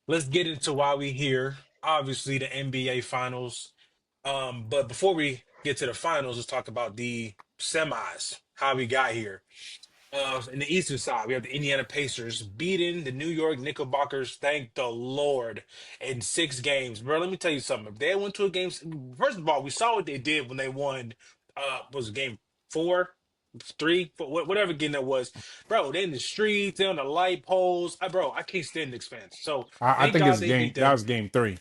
let's get into why we here. Obviously, the NBA Finals. But before we get to the finals, let's talk about the semis. How we got here. In the Eastern side, we have the Indiana Pacers beating the New York Knickerbockers. Thank the Lord in 6 games, bro. Let me tell you something. If they went to a game, first of all, we saw what they did when they won. Was it game 4, 3, 4, whatever game that was, bro. They in the streets, they on the light poles. Bro, I can't stand Knicks fans. So I thank think God it's they beat game. That them. was game 3.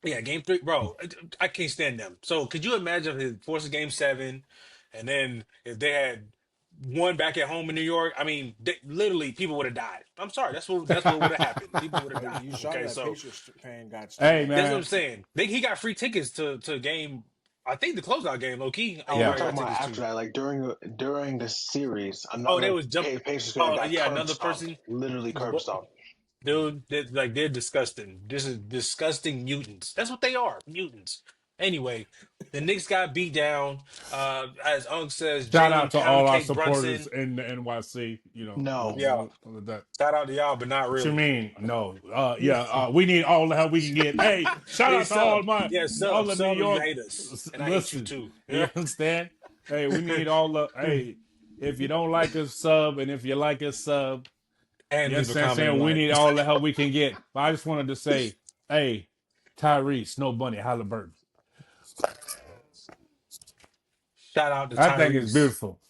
Yeah, game 3, bro. I can't stand them. So could you imagine if it forces game 7, and then if they had one back at home in New York? I mean, literally, people would have died. I'm sorry, that's what would have happened. People would have But died. you saw Okay, that so Pacers fan got Hey stabbed. that's what I'm man, saying. He got free tickets to game. I think the closeout game, low key. Oh, He we're yeah. already got talking about tickets after to. that, like during the series, Oh, they another was jump. Pacers player Oh got yeah, curb another stomped, person. literally curb What? stomped. Dude, they're disgusting. This is disgusting mutants. That's what they are, mutants. Anyway, the Knicks got beat down. As Unc says, Shout out Jalen to Pound all our Cake supporters Brunson. in the NYC. You know, No, Yeah, that. shout out to y'all, but not What you really. mean? No. Yeah. We need all the help we can get. Hey, shout Hey, out to all sub. my Yeah, all sub. the New Sub if you York. hate us. And I hate you Listen, too. you Yeah. understand? Hey, we need all the. Hey, if you don't like us, sub, and if you like us, sub. And You leave a understand? What I'm comment and saying we like. need all the help we can get. But I just wanted to say, hey, Tyrese, Snow Bunny, Halliburton. Shout out to I think it's Tyrese. beautiful,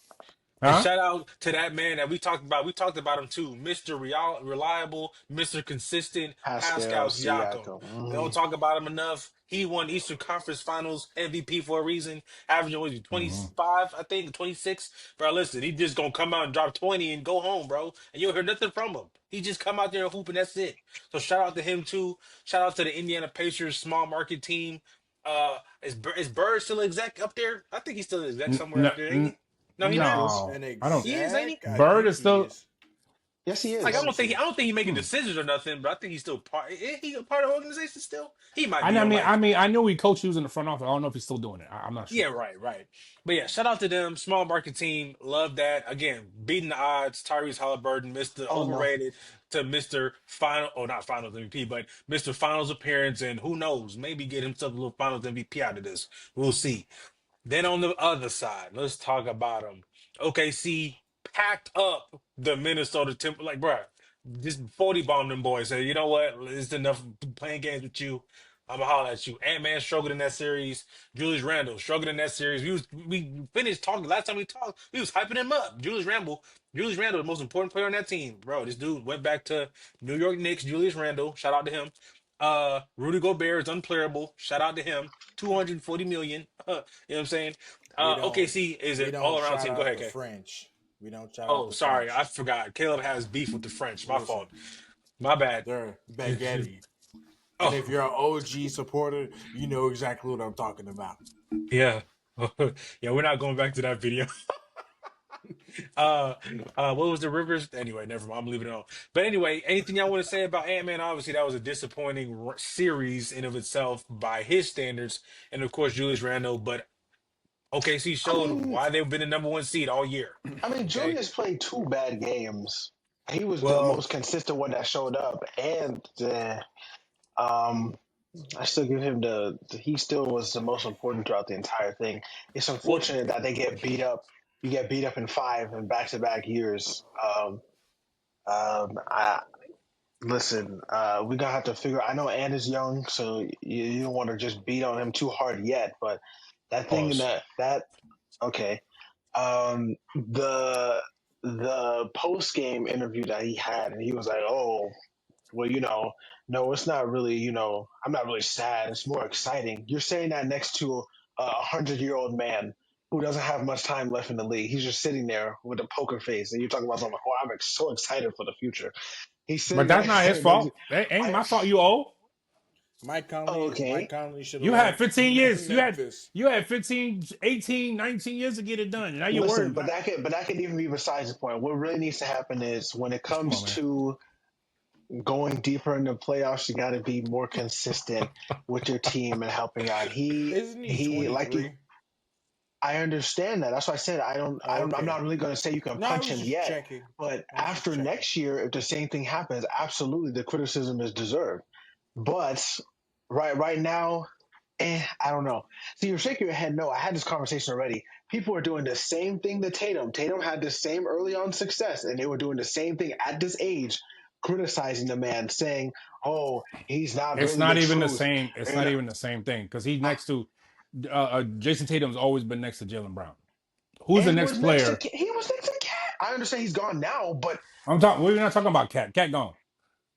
And huh? shout out to that man that we talked about. We talked about him too. Mr. Reliable, Mr. Consistent, Pascal Pascal Siakam. Siakam. We don't talk about him enough. He won Eastern Conference Finals MVP for a reason, averaging what was he, Hmm. 25, I think, 26. Bro, listen, he just gonna come out and drop 20 and go home, bro. And you'll hear nothing from him. He just come out there and hoop and that's it. So shout out to him too. Shout out to the Indiana Pacers small market team. Is Bird still exec up there? I think he's still exec somewhere up there, ain't he? No, he not. No, An I don't. He is, ain't he? exec? I Bird think is he still. is. Yes, he Like is. I Coaching. don't think he making Hmm. decisions or nothing, but I think he's still part. Is he a part of the organization still? He might I be I on mean, I like, mean, I know he coached. He was in the front office. I don't know if he's still doing it. I'm not yeah, sure. right, right. But yeah, shout out to them, small market team. Love that. Again, beating the odds. Tyrese Haliburton, Mr. Oh no, Overrated to Mr. Final, oh not Finals MVP, but Mr. Finals appearance, and who knows, maybe get himself a little Finals MVP out of this. We'll see. Then on the other side, let's talk about them. OKC packed up the Minnesota Timber. Like, bruh, just 40 bombed them boys. Say, you know what? It's enough playing games with you. I'm gonna holler at you. Ant-Man struggled in that series. Julius Randle struggled in that series. We finished talking last time we talked. We was hyping him up. Julius Randle, the most important player on that team, bro. This dude went back to New York Knicks. Julius Randle, shout out to him. Rudy Gobert is unplayable. Shout out to him. 240 million. You know what I'm saying? We don't OKC is we an don't all around shout team. Go out ahead, the Kay. French. We don't shout out Oh, the sorry, I French. forgot. Caleb has beef with the French. My Listen, fault. My bad. they're baguette. And if Oh, you're an OG supporter, you know exactly what I'm talking about. yeah. Yeah, we're not going back to that video. Uh, what was the Rivers? Anyway, never mind. I'm leaving it on. But anyway, anything y'all want to say about Ant-Man? Obviously, that was a disappointing series in of itself by his standards, and of course, Julius Randle. But OKC I showed mean, why they've been the number one seed all year. Okay. Julius played 2 bad games. He was the Well, most consistent one that showed up, and um, I still give him he still was the most important throughout the entire thing. It's well, unfortunate that they get beat up. You get beat up in 5 in back-to-back years. I listen. We gonna have to figure. I know Ant is young, so you don't want to just beat on him too hard yet. But that thing in pause. that okay. The post game interview that he had, and he was like, "Oh, well, no, it's not really. I'm not really sad. It's more exciting." You're saying that next to a 100-year-old man who doesn't have much time left in the league. He's just sitting there with a poker face, and you're talking about something like, "Oh, so excited for the future." He's But sitting that's not his there next. fault. That ain't I my fault. You old. Mike okay. Conley should have You had left 15 years. Memphis. You had 15, 18, 19 years to get it done. Now you're Listen, worried. but that could even be besides the point. What really needs to happen is when it Come on, comes man. to going deeper in the playoffs, you got to be more consistent with your team and helping out. He Isn't he he like you. 23? I understand that. That's why I said I'm Okay. not really going to say you can No, I punch was him just yet. checking. But I was just after checking. next year, if the same thing happens, absolutely the criticism is deserved. But right now, I don't know. See, you're shaking your head. No, I had this conversation already. People are doing the same thing to Tatum. Tatum had the same early on success, and they were doing the same thing at this age, criticizing the man, saying, "Oh, he's not It's really not the even the truth." same. It's And not even the same thing because he's next to Jason Tatum's always been next to Jalen Brown. Who's the he next was next to player? he was next to Cat. I understand he's gone now, but I'm talking. We're not talking about Cat. Cat gone.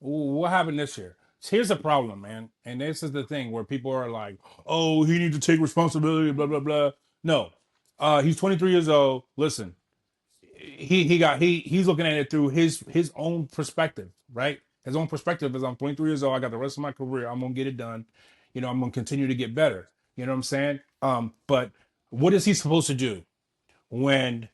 What happened this year? Here's the problem, man. And this is the thing where people are like, "Oh, he needs to take responsibility." Blah blah blah. No, he's 23 years old. Listen, he's looking at it through his own perspective, right? His own perspective is I'm 23 years old. I got the rest of my career. I'm gonna get it done. I'm gonna continue to get better. You know what I'm saying? But what is he supposed to do when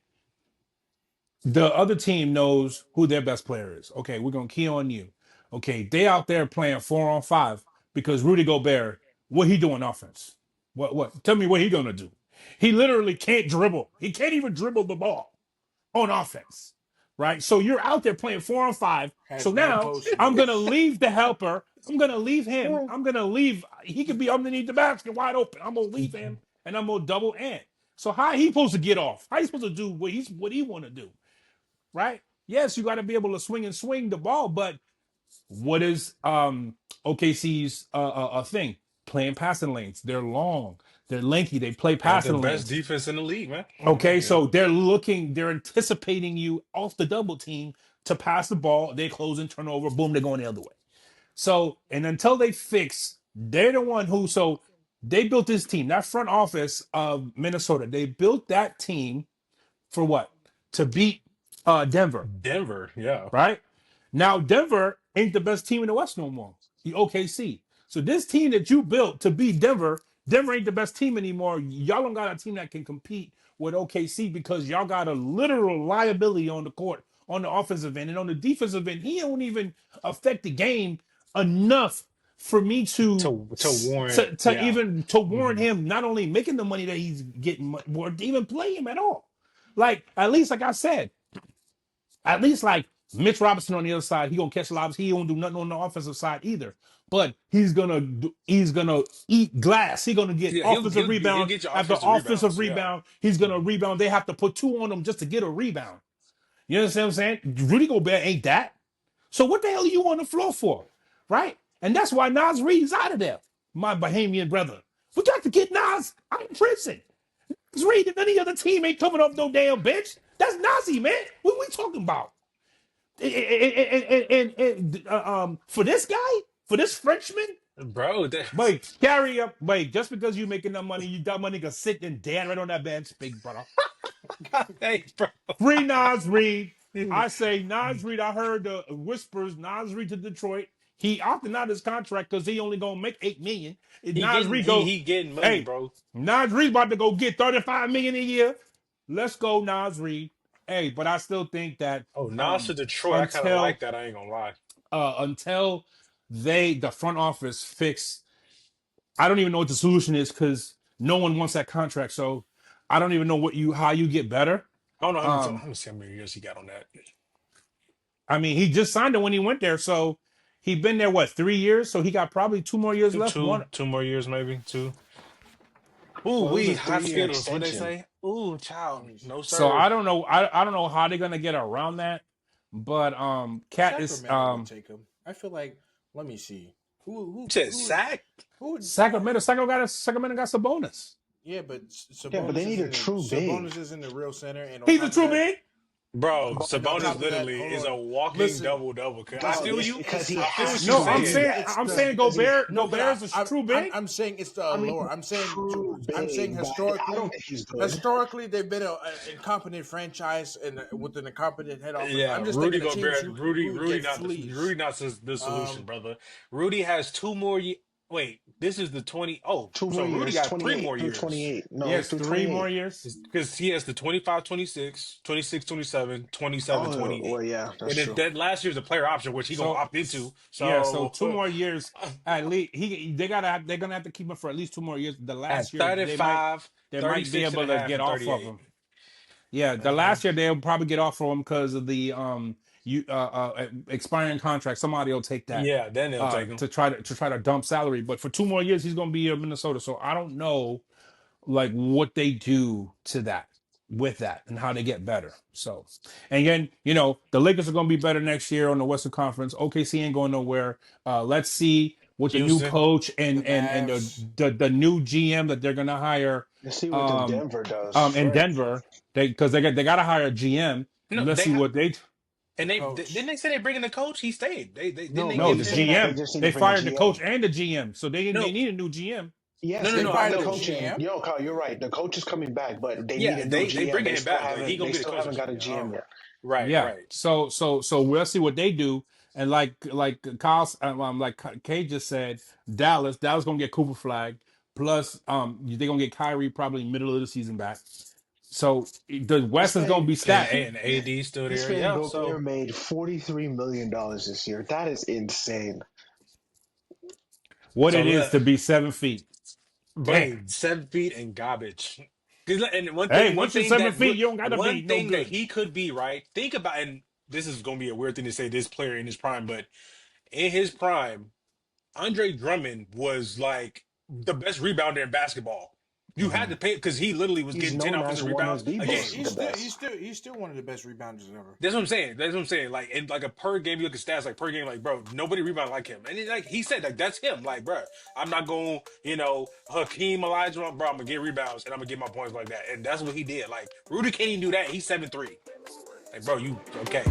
the other team knows who their best player is? Okay, we're gonna key on you. Okay, they out there playing 4-on-5 because Rudy Gobert, what he doing offense? What? Tell me what he gonna do? He literally can't dribble. He can't even dribble the ball on offense, right? So you're out there playing 4-on-5. So Has no now post I'm gonna moves. leave the helper. I'm gonna leave him. I'm gonna leave. He could be underneath the basket, wide open. I'm gonna leave him, and I'm gonna double in. So how he supposed to get off? How he supposed to do what he want to do, right? Yes, you got to be able to swing the ball, but what is OKC's thing? Playing passing lanes. They're long. They're lanky. They play They got the passing best lanes. defense in the league, man. Okay, Yeah. so they're anticipating you off the double team to pass the ball. They close and turnover. Boom, they're going the other way. So, and until they fix, they're the one who, so they built this team, that front office of Minnesota. They built that team for what? To beat Denver, Denver, yeah. right? Now, Denver ain't the best team in the West no more. The OKC. So this team that you built to beat Denver, Denver ain't the best team anymore. Y'all don't got a team that can compete with OKC because y'all got a literal liability on the court on the offensive end. And on the defensive end, he don't even affect the game enough for me to To warrant, yeah. even to warrant Mhm. him not only making the money that he's getting, or to even play him at all. Like, at least, like I said, at least like Mitch Robinson on the other side, he gonna catch lobs. He won't do nothing on the offensive side either. But he's gonna eat glass. He's gonna get Yeah, offensive he'll rebound get your after offensive offensive rebounds. Yeah. rebound. He's gonna rebound. They have to put two on him just to get a rebound. You understand what I'm saying? Rudy Gobert ain't that. So what the hell are you on the floor for? Right? And that's why Nas Reed's out of there, my Bahamian brother. We got to get Nas out of prison. Nas Reed and any other team ain't coming off no damn bench. That's Nazi, man. What we talking about? And for this guy, for this Frenchman, Bro, that's wait, carry up, wait, just because you making that money, you got money to sit and dance right on that bench, big brother. hey, bro. Free Nas Reed. I say Nas Reed. I heard the whispers. Nas Reed to Detroit. He opted out his contract because he only gonna make $8 million. And Nas Reed go, He getting money, hey, bro. Nas Reed about to go get $35 million a year. Let's go, Nas Reed. Hey, but I still think that Oh, Nas to Detroit. I kind of until like that. I ain't gonna lie. until the front office fix, I don't even know what the solution is because no one wants that contract. So I don't even know how you get better. I don't know Um, how many years he got on that. I mean, he just signed it when he went there, so he been there what 3 years? So he got probably 2 more years left. One, Two more years, maybe two. Ooh, well, it was we a hot 3 year Skittles. What they extension. say? Ooh, Let child. me see. No so sir. I don't know. I don't know how they're gonna get around that, but Cat is Sacramento would take him. I feel like. Let me see. You said sack. Who would? Sacramento. Sacramento got Sabonis. Yeah, but Yeah, but they need a true big. Sabonis isn't the real center, and on He's a top of true that, big. Bro, and on Sabonis top of that, literally hold is on. a walking Listen, double. I Dog, feel it's you. because he I feel what has you're No, to I'm saying. be. saying it's I'm the. saying Because he, Gobert. Gobert is a true big. I'm saying it's the I mean, allure. I'm saying true I'm saying big, but I don't historically, think he's good. they've been an incompetent franchise and with an incompetent head office. I'm Yeah, just Rudy thinking of teams Gobert, who would get Rudy fleas. not the solution, Um, brother. Rudy has two more. Wait, this is the 20. Oh, 2 more so Rudy years, got three 28 more through years. 28. He No, has through 3 more 28. years. Because he has the 25, 26, 26, 27, 27, Oh, 28. well, yeah, that's And then true. that last year's a player option, which he gonna So opt into. yeah, so So 2 more years at least. They're gonna have to keep him for at least 2 more years. The last at year 35, they might be 36 and able a to half, get and off of 38. him. Yeah, the last year they'll probably get off of him because of the expiring contract. Somebody will take that Yeah, then they'll take him. to try to dump salary. But for 2 more years, he's gonna be in Minnesota. So I don't know like what they do to that with that and how they get better. So, and again, the Lakers are going to be better next year on the Western Conference. OKC ain't going nowhere. Let's see what the new Houston. coach The and Mavs. the new GM that they're going to hire Let's see what the Denver does. in Frick. Denver. They got to hire a GM. No, Let's see what they and The they didn't coach. they say they bringing the coach. He stayed. They didn't No, they but no give the he's saying him that they GM. just need to They bring a fired the coach GM. and the GM, so no they need a new GM. no Yes, no they no. They I brought the fired the know. coach in. GM. Yo, Carl, you're right. The coach is coming back, but they need Yeah, a new they GM. bringing They him still back. Like he haven't. gonna They be the still coach haven't next got a year. GM Oh, yet. Right, Yeah. right. So we'll see what they do. And like Kyle, like Kay just said, Dallas gonna get Cooper Flag. Plus, they're gonna get Kyrie probably middle of the season back. So the This West is gonna man, be stacked. And AD still this there. man Yeah. broke there So made $43 million this year. That is insane. What so it is look, to be 7 feet. Damn. but 7 feet and garbage. 'Cause and Hey, once you're 7 feet, you don't gotta be one no thing that good. he could be right. Think about, and this is gonna be a weird thing to say. This player in his prime, but in his prime, Andre Drummond was like the best rebounder in basketball. You had Mhm. to pay because he literally was He's getting 10 known as offensive one rebounds of the a He's game. best, the he's still best. he's still one of the best rebounders ever. That's what I'm saying. That's what I'm saying. Like in like a per game, you look at stats like per game, like bro, nobody rebound like him. And like he said, like that's him. Like bro, I'm not going, Hakeem Olajuwon, bro. I'm gonna get rebounds and I'm gonna get my points like that. And that's what he did. Like Rudy can't even do that. He's 7'3". Like bro, you okay?